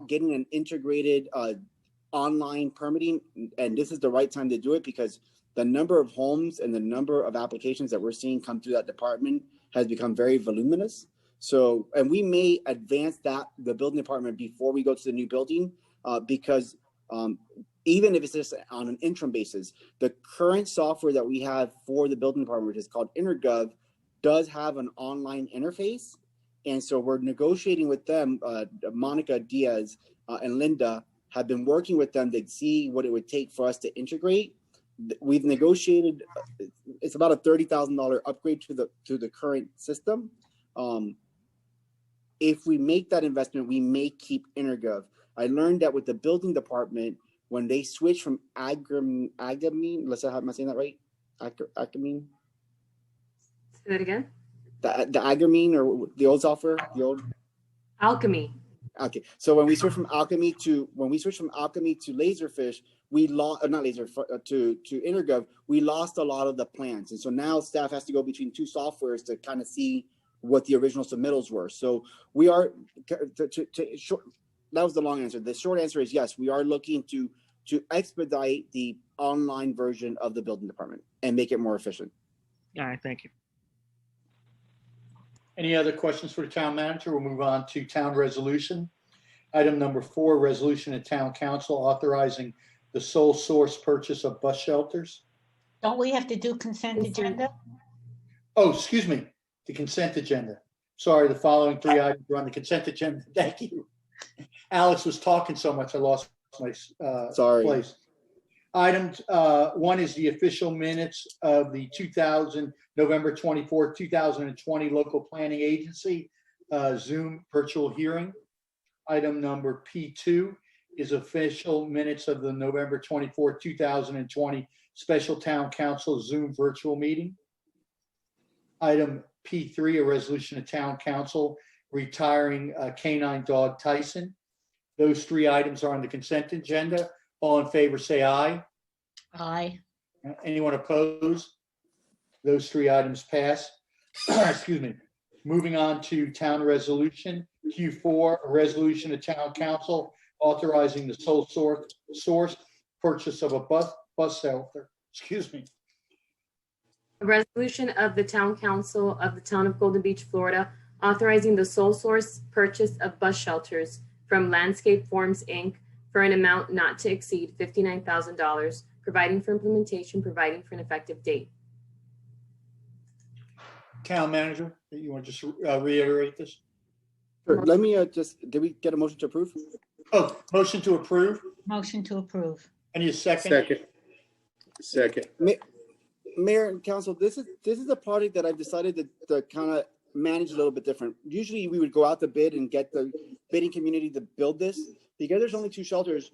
getting an integrated online permitting, and this is the right time to do it because the number of homes and the number of applications that we're seeing come through that department has become very voluminous. So, and we may advance the building department before we go to the new building because even if it's just on an interim basis, the current software that we have for the building department, which is called InterGov, does have an online interface. And so we're negotiating with them. Monica Diaz and Linda have been working with them to see what it would take for us to integrate. We've negotiated, it's about a $30,000 upgrade to the current system. If we make that investment, we may keep InterGov. I learned that with the building department, when they switch from Agamine, let's say, am I saying that right? Agamine? Say that again. The Agamine or the old software, the old Alchemy. Okay, so when we switch from Alchemy to Laserfish, we lost not Laser to InterGov. We lost a lot of the plans, and so now staff has to go between 2 softwares to kind of see what the original submittals were. So we are, that was the long answer. The short answer is yes, we are looking to expedite the online version of the building department and make it more efficient. All right, thank you. Any other questions for the town manager? We'll move on to town resolution. Item number 4, resolution of town council authorizing the sole source purchase of bus shelters. Don't we have to do consent agenda? Oh, excuse me, the consent agenda. Sorry, the following 3 items are on the consent agenda. Thank you. Alex was talking so much, I lost my Sorry. place. Item 1 is the official minutes of the November 24, 2020 local planning agency Zoom virtual hearing. Item number P2 is official minutes of the November 24, 2020 special town council Zoom virtual meeting. Item P3, a resolution of town council retiring canine dog Tyson. Those 3 items are on the consent agenda. All in favor, say aye. Aye. Anyone opposed? Those 3 items pass. Excuse me. Moving on to town resolution. Q4, a resolution of town council authorizing the sole source purchase of a bus shelter. Excuse me. A resolution of the Town Council of the Town of Golden Beach, Florida, authorizing the sole source purchase of bus shelters from Landscape Forms, Inc. for an amount not to exceed $59,000, providing for implementation, providing for an effective date. Town manager, you want to just reiterate this? Sure. Let me did we get a motion to approve? Oh, motion to approve. Motion to approve. Any a second? Second. Mayor and council, this is a project that I've decided to kind of manage a little bit different. Usually we would go out to bid and get the bidding community to build this. Because there's only 2 shelters,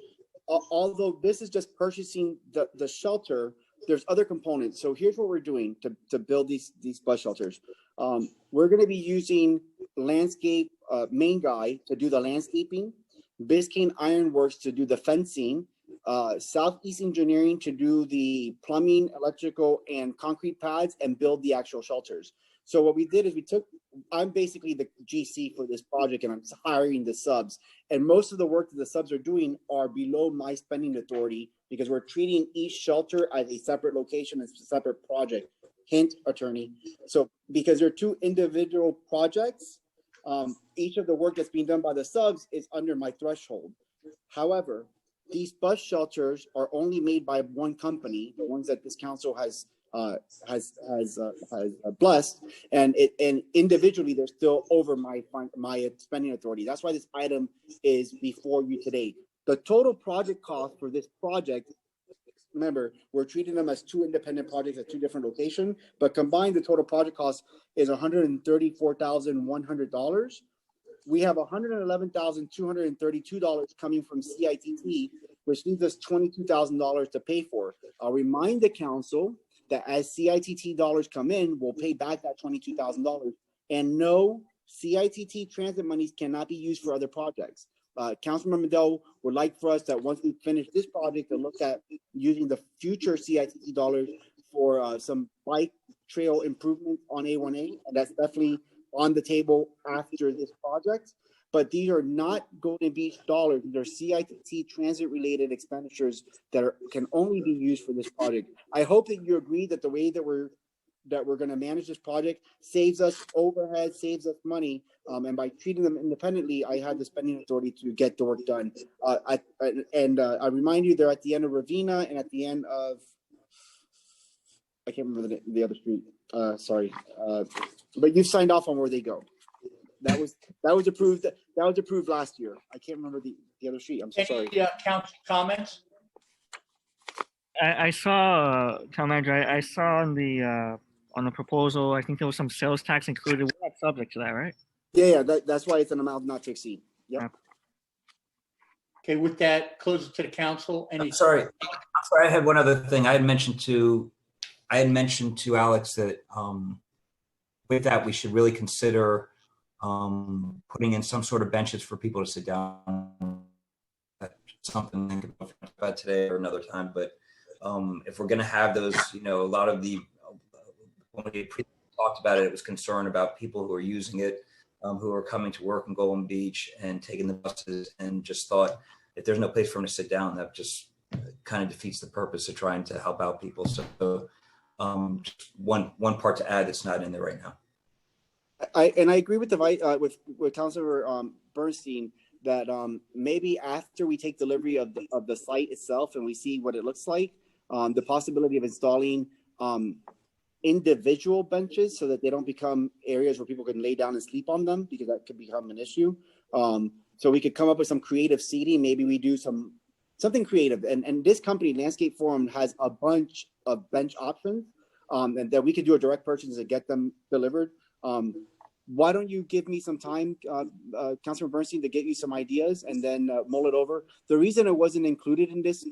although this is just purchasing the shelter, there's other components. So here's what we're doing to build these bus shelters. We're going to be using landscape main guy to do the landscaping, Biscayne Iron Works to do the fencing, Southeast Engineering to do the plumbing, electrical, and concrete pads and build the actual shelters. So what we did is I'm basically the GC for this project and I'm hiring the subs. And most of the work that the subs are doing are below my spending authority because we're treating each shelter as a separate location, as a separate project. Hint, attorney. So because they're 2 individual projects, each of the work that's being done by the subs is under my threshold. However, these bus shelters are only made by one company, the ones that this council has blessed, and individually they're still over my spending authority. That's why this item is before you today. The total project cost for this project, remember, we're treating them as 2 independent projects at 2 different locations, but combined the total project cost is $134,100. We have $111,232 coming from CITT, which leaves us $22,000 to pay for. I'll remind the council that as CITT dollars come in, we'll pay back that $22,000. And no, CITT transit monies cannot be used for other projects. Councilman Mandel would like for us that once we finish this project to look at using the future CITT dollars for some bike trail improvements on A1A, and that's definitely on the table after this project. But these are not Golden Beach dollars. These are CITT transit related expenditures that can only be used for this project. I hope that you agree that the way that we're going to manage this project saves us overhead, saves us money. And by treating them independently, I had the spending authority to get the work done. I remind you, they're at the end of Ravina and at the end of, I can't remember the other street. Sorry. But you've signed off on where they go. That was approved. That was approved last year. I can't remember the other street. I'm so sorry. Any council comments? I saw, town manager, I saw on the proposal, I think there was some sales tax included. We're not subject to that, right? Yeah. That's why it's an amount not to exceed. Yep. Okay, with that, close it to the council. Any? I'm sorry, I had one other thing. I had mentioned to Alex that with that, we should really consider putting in some sort of benches for people to sit down. That's something to think about today or another time. But if we're going to have those, a lot of the when we talk talked about it, it was concern about people who are using it, who are coming to work in Golden Beach and taking the buses, and just thought if there's no place for them to sit down, that just kind of defeats the purpose of trying to help out people. So just one part to add that's not in there right now. I agree with with Councilor Bernstein that maybe after we take delivery of the site itself and we see what it looks like, the possibility of installing individual benches so that they don't become areas where people can lay down and sleep on them, because that could become an issue. So we could come up with some creative seating. Maybe we do something creative. And this company, Landscape Forum, has a bunch of bench options, and that we could do a direct purchase to get them delivered. Why don't you give me some time, Councilor Bernstein, to get you some ideas and then mull it over? The reason it wasn't included in this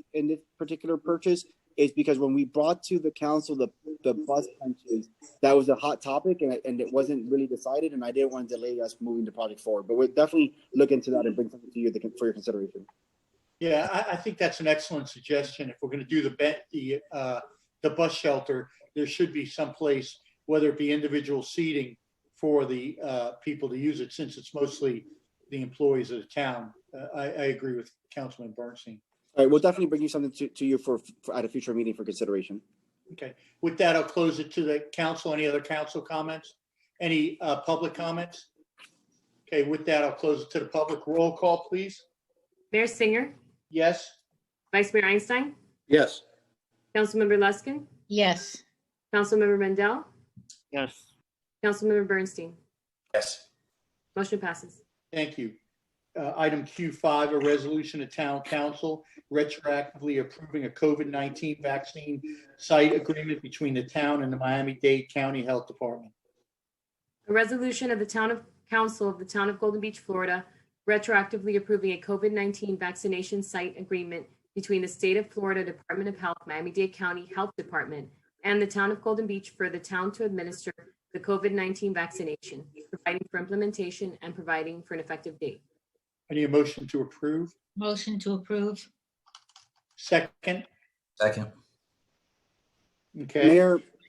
particular purchase is because when we brought to the council the bus benches, that was a hot topic, and it wasn't really decided, and I didn't want to delay us moving the project forward. But we'll definitely look into that and bring something to you for your consideration. Yeah, I think that's an excellent suggestion. If we're going to do the bus shelter, there should be some place, whether it be individual seating for the people to use it, since it's mostly the employees of the town. I agree with Councilman Bernstein. All right, we'll definitely bring you something to you for at a future meeting for consideration. Okay. With that, I'll close it to the council. Any other council comments? Any public comments? Okay, with that, I'll close it to the public. Roll call, please. Mayor Singer, Yes? Vice Mayor Einstein, Yes. Councilmember Luskin, Yes. Councilmember Mendel, Yes. Councilmember Bernstein. Yes. Motion passes. Thank you. Item Q5, a resolution of town council retroactively approving a COVID-19 vaccine site agreement between the town and the Miami-Dade County Health Department. A resolution of the Council of the Town of Golden Beach, Florida, retroactively approving a COVID-19 vaccination site agreement between the State of Florida Department of Health, Miami-Dade County Health Department, and the Town of Golden Beach for the town to administer the COVID-19 vaccination, providing for implementation and providing for an effective date. I need a motion to approve. Motion to approve. Second. Second. Okay.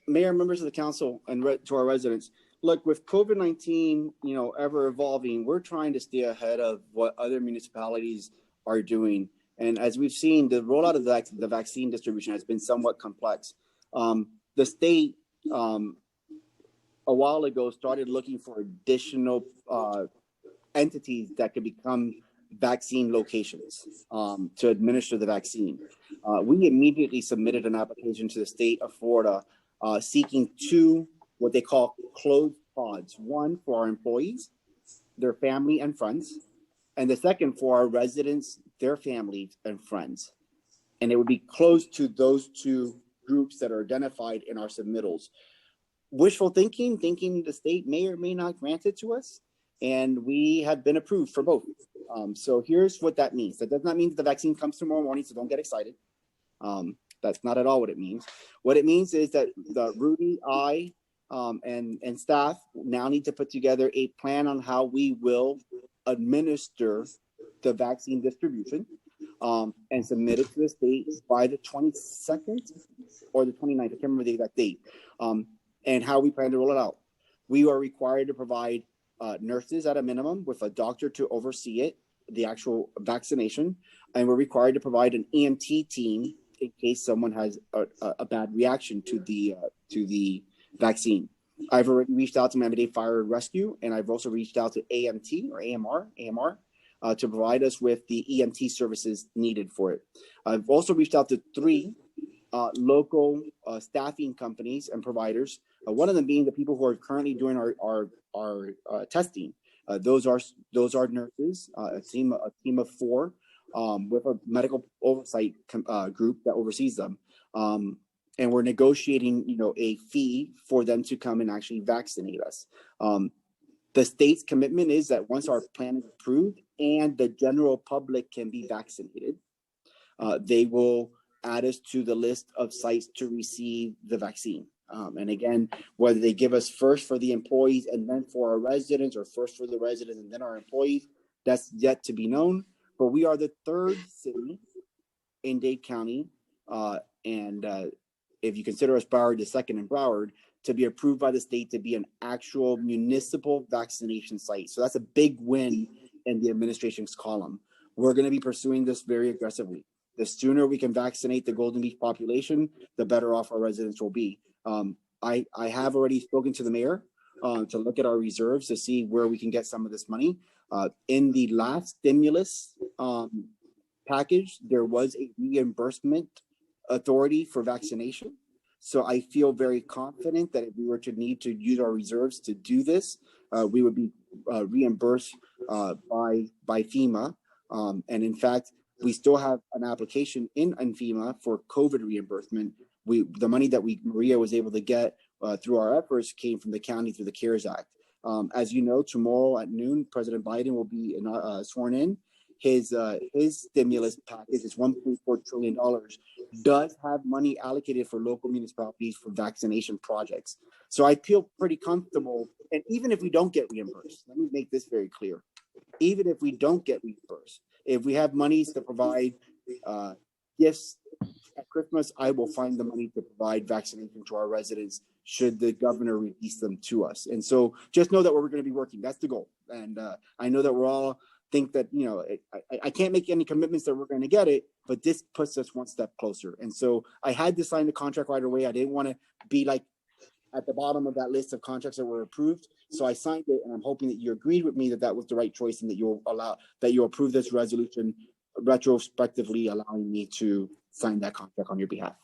Mayor, members of the council, and to our residents, look, with COVID-19, ever evolving, we're trying to stay ahead of what other municipalities are doing. And as we've seen, the rollout of the vaccine distribution has been somewhat complex. The state, a while ago, started looking for additional entities that could become vaccine locations to administer the vaccine. We immediately submitted an application to the state of Florida seeking two, what they call closed pods, one for our employees, their family and friends, and the second for our residents, their families and friends. And it would be closed to those two groups that are identified in our submittals. Wishful thinking the state may or may not grant it to us, and we have been approved for both. So here's what that means. That does not mean that the vaccine comes tomorrow morning, so don't get excited. That's not at all what it means. What it means is that Rudy, I, and staff now need to put together a plan on how we will administer the vaccine distribution and submit it to the state by the 22nd or the 29th. I can't remember the exact date. And how we plan to roll it out. We are required to provide nurses at a minimum with a doctor to oversee it, the actual vaccination. And we're required to provide an EMT team in case someone has a bad reaction to the vaccine. I've already reached out to Miami-Dade Fire and Rescue, and I've also reached out to AMT or AMR to provide us with the EMT services needed for it. I've also reached out to 3 local staffing companies and providers. One of them being the people who are currently doing our testing. Those are nurses, a team of 4 with a medical oversight group that oversees them. And we're negotiating, a fee for them to come and actually vaccinate us. The state's commitment is that once our plan is approved and the general public can be vaccinated, they will add us to the list of sites to receive the vaccine. And again, whether they give us first for the employees and then for our residents, or first for the residents and then our employees, that's yet to be known. But we are the 3rd city in Dade County. And if you consider us Broward the 2nd in Broward, to be approved by the state to be an actual municipal vaccination site. So that's a big win in the administration's column. We're going to be pursuing this very aggressively. The sooner we can vaccinate the Golden Beach population, the better off our residents will be. I have already spoken to the mayor to look at our reserves to see where we can get some of this money. In the last stimulus package, there was a reimbursement authority for vaccination. So I feel very confident that if we were to need to use our reserves to do this, we would be reimbursed by FEMA. And in fact, we still have an application in FEMA for COVID reimbursement. The money that Maria was able to get through our efforts came from the county through the CARES Act. As you know, tomorrow at noon, President Biden will be sworn in. His stimulus package is $1.4 trillion, does have money allocated for local municipalities for vaccination projects. So I feel pretty comfortable. And even if we don't get reimbursed, let me make this very clear. Even if we don't get reimbursed, if we have monies to provide gifts at Christmas, I will find the money to provide vaccination to our residents should the governor release them to us. And so just know that we're going to be working. That's the goal. And I know that we're all think that, you know, I can't make any commitments that we're going to get it, but this puts us one step closer. And so I had to sign the contract right away. I didn't want to be like at the bottom of that list of contracts that were approved. So I signed it, and I'm hoping that you agreed with me that that was the right choice and that you'll approve this resolution retrospectively, allowing me to sign that contract on your behalf.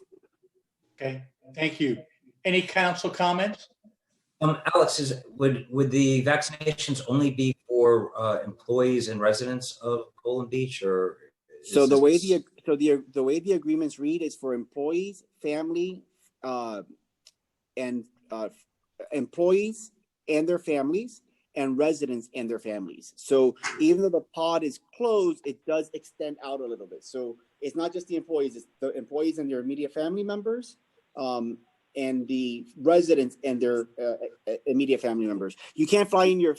Okay, thank you. Any council comments? Alex, would the vaccinations only be for employees and residents of Golden Beach, or? So the way the agreements read is for employees, family, and employees and their families, and residents and their families. So even though the pod is closed, it does extend out a little bit. So it's not just the employees; it's the employees and their immediate family members. And the residents and their immediate family members. You can't fly in your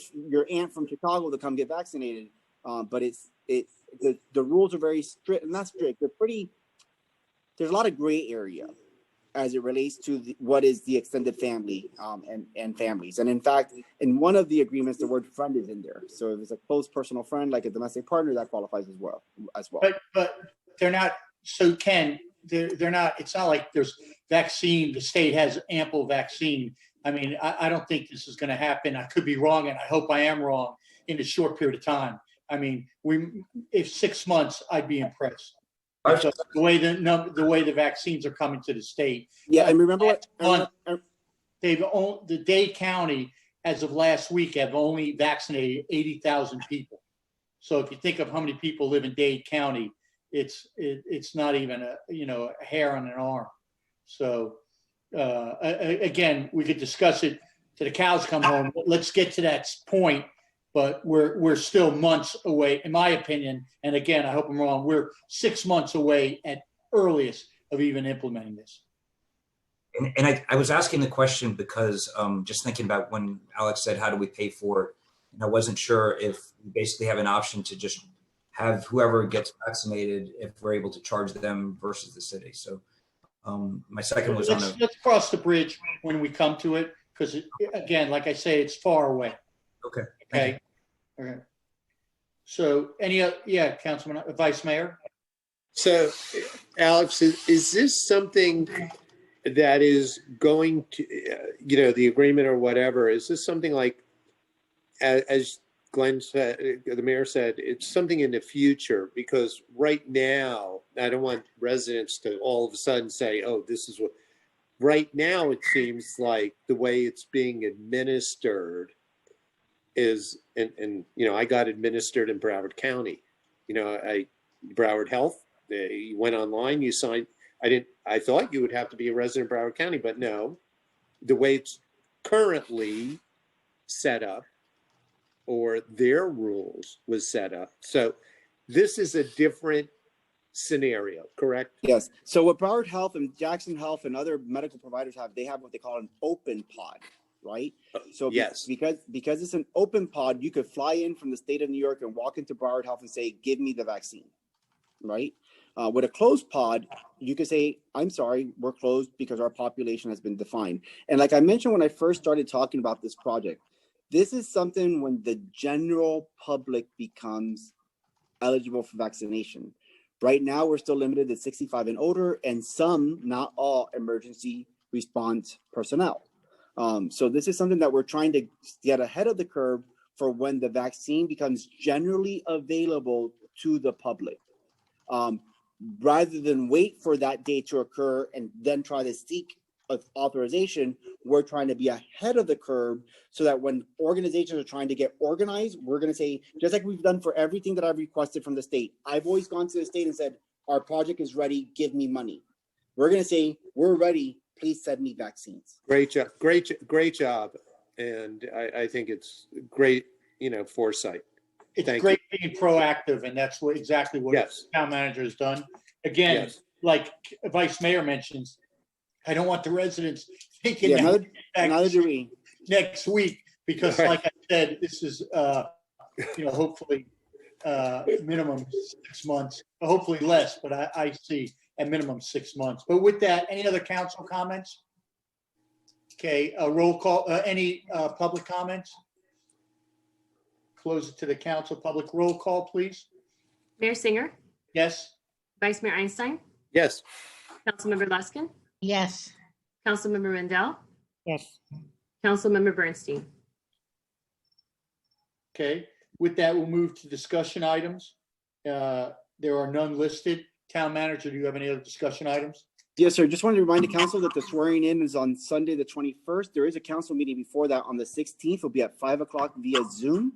aunt from Chicago to come get vaccinated, but the rules are very strict, not strict. There's a lot of gray area as it relates to what is the extended family and families. And in fact, in one of the agreements, the word friend is in there. So if it's a close personal friend, like a domestic partner, that qualifies as well. But they're not. So Ken, they're not. It's not like there's vaccine. The state has ample vaccine. I mean, I don't think this is going to happen. I could be wrong, and I hope I am wrong in a short period of time. I mean, if 6 months, I'd be impressed. So the way the vaccines are coming to the state. Yeah, and remember what the Dade County, as of last week, have only vaccinated 80,000 people. So if you think of how many people live in Dade County, it's not even a hair on an arm. So again, we could discuss it till the cows come home. But let's get to that point. But we're still months away, in my opinion. And again, I hope I'm wrong. We're 6 months away at earliest of even implementing this. And I was asking the question because just thinking about when Alex said, how do we pay for it? And I wasn't sure if we basically have an option to just have whoever gets vaccinated, if we're able to charge them versus the city. So my second was let's cross the bridge when we come to it. Because again, like I say, it's far away. Okay. All right. So Councilman, Vice Mayor. So, Alex, is this something that is going to, the agreement or whatever? Is this something like, as Glenn said, the mayor said, it's something in the future? Because right now, I don't want residents to all of a sudden say, "Oh, this is what." Right now, it seems like the way it's being administered is, and I got administered in Broward County. Broward Health. You went online, you signed. I thought you would have to be a resident of Broward County, but no. The way it's currently set up, or their rules was set up. So this is a different scenario, correct? Yes. So what Broward Health and Jackson Health and other medical providers have, they have what they call an open pod, right? So yes, because it's an open pod, you could fly in from the state of New York and walk into Broward Health and say, "Give me the vaccine," right? With a closed pod, you could say, I'm sorry, we're closed because our population has been defined. And like I mentioned when I first started talking about this project, this is something when the general public becomes eligible for vaccination. Right now, we're still limited to 65 and older, and some, not all, emergency response personnel. So this is something that we're trying to get ahead of the curve for when the vaccine becomes generally available to the public. Rather than wait for that day to occur and then try to seek authorization, we're trying to be ahead of the curve so that when organizations are trying to get organized, we're going to say, just like we've done for everything that I've requested from the state, I've always gone to the state and said, our project is ready, give me money. We're going to say, we're ready, please send me vaccines. Great job. Great job. And I think it's great, foresight. It's Thank great being proactive, and that's exactly what Yes. the town manager has done. Again, Yes. like Vice Mayor mentions, I don't want the residents thinking Yeah, that neither do we. next week, because Right. like I said, this is, hopefully, minimum 6 months, hopefully less, but I see at minimum 6 months. But with that, any other council comments? Okay, a roll call, any public comments? Close it to the council. Public roll call, please. Mayor Singer, Yes? Vice Mayor Einstein, Yes. Councilmember Luskin, Yes. Councilmember Rendell, Yes. Councilmember Bernstein. Okay, with that, we'll move to discussion items. There are none listed. Town manager, do you have any other discussion items? Yes, sir. Just wanted to remind the council that the swearing in is on Sunday, the 21st. There is a council meeting before that on the 16th. It'll be at 5 o'clock via Zoom.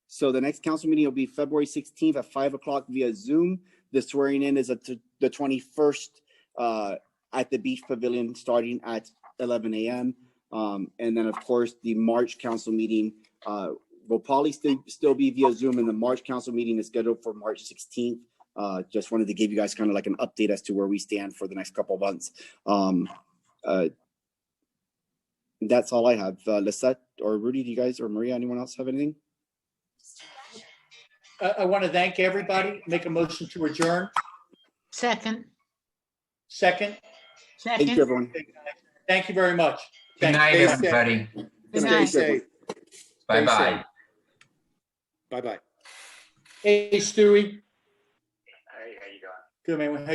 So the next council meeting will be February 16th at 5 o'clock via Zoom. The swearing in is at the 21st at the Beach Pavilion starting at 11 a.m. And then, of course, the March council meeting will probably still be via Zoom, and the March council meeting is scheduled for March 16th. Just wanted to give you guys kind of like an update as to where we stand for the next couple of months. That's all I have. Lisette or Rudy, do you guys or Maria, anyone else have anything? I want to thank everybody. Make a motion to adjourn. Second. Second, Thank you, Second. everyone. thank you very much. Good Thank night, Stay safe. everybody. Good Stay night. safe. Bye-bye. Bye-bye. Hey, Stewie. Hey, how you doing? Good, man.